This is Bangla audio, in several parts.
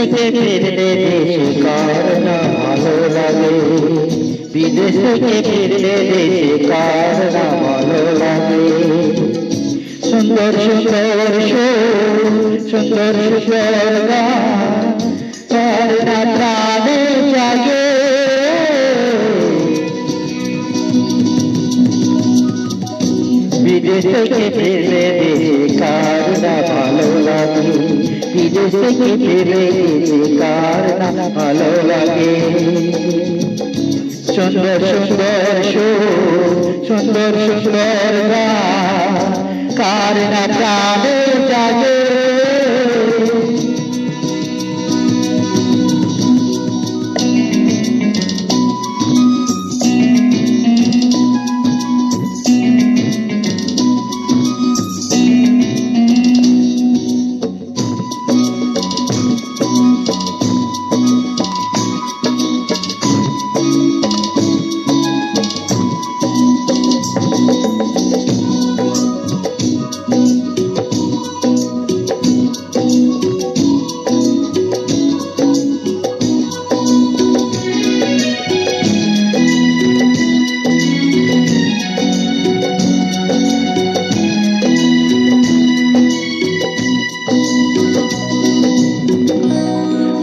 থেকে ফিরলে দেশে কার না ভালো লাগে, বিদেশ থেকে ফিরলে দেশে কার না ভালো লাগে। সুন্দর সুন্দর সুর, সুন্দর সুন্দর গান, কার না প্রাণে জাগে। বিদেশ থেকে ফিরলে দেশে কার না ভালো লাগে, বিদেশ থেকে ফিরলে দেশে কার না ভালো লাগে। সুন্দর সুন্দর সুর, সুন্দর সুন্দর গান, কার না প্রাণে জাগে।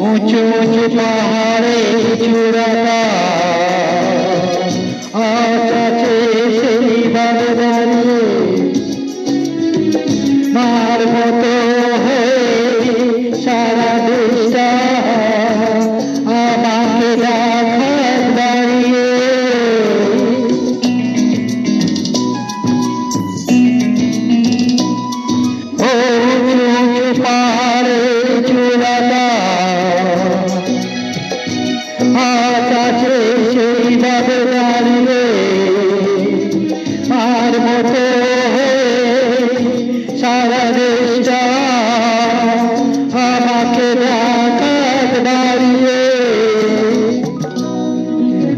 উঁচু উঁচু পাহাড়ে চূড়াটা আজ আছে সেই বারে দাঁড়িয়ে, মার মতো হয়ে সারা দেশটা আমাকে দেখার দাঁড়িয়ে। ও উঁচু উঁচু পাহাড়ে চূড়াটা আজ আছে সেই ভাবে দাঁড়িয়ে, আর মতো সারা দেশটা আমাকে দেখার দাঁড়িয়ে।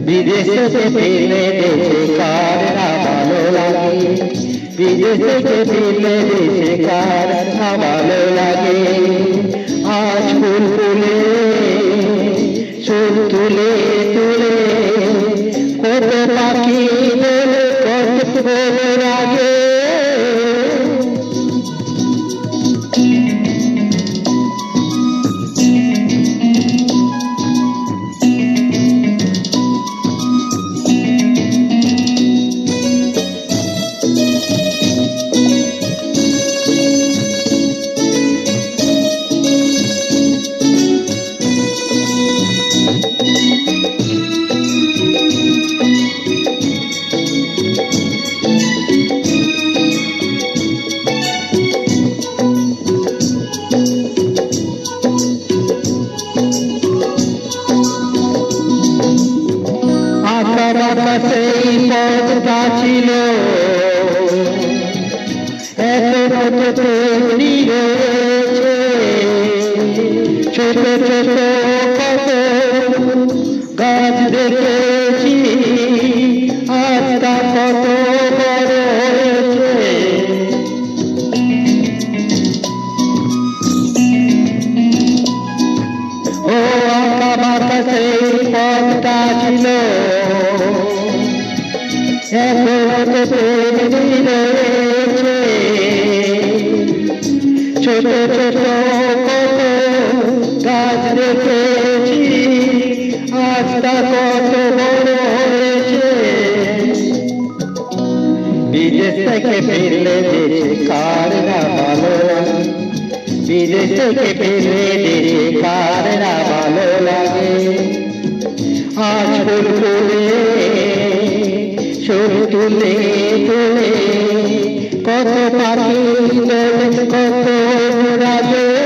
বিদেশ থেকে ফিরলে দেশে কার না ভালো লাগে, বিদেশ থেকে ফিরলে দেশে কার না ভালো লাগে। আজ ফুল ফুলে সুর তুলে তুলে কত পাখি বলে কত বলে লাগে। সেই পথটা ছিল এত কত তৈরি হয়েছে, ছোট ছোট কত গাছ দেখেছি আজ তা কত বড় হয়েছে। ও আঁকা বাঁকা সেই পথটা ছিল এত তৈরি রয়েছে, ছোট ছোট কত গাছ দেখেছি আজ তা কত বড় হয়েছে। বিদেশ থেকে ফিরলে দেশে কার না ভালো লাগে, বিদেশ থেকে ফিরলে দেশে কার না ভালো লাগে। আজ ফুল ফুলে সুর তুলে তুলে কত পাখি কত রাগে।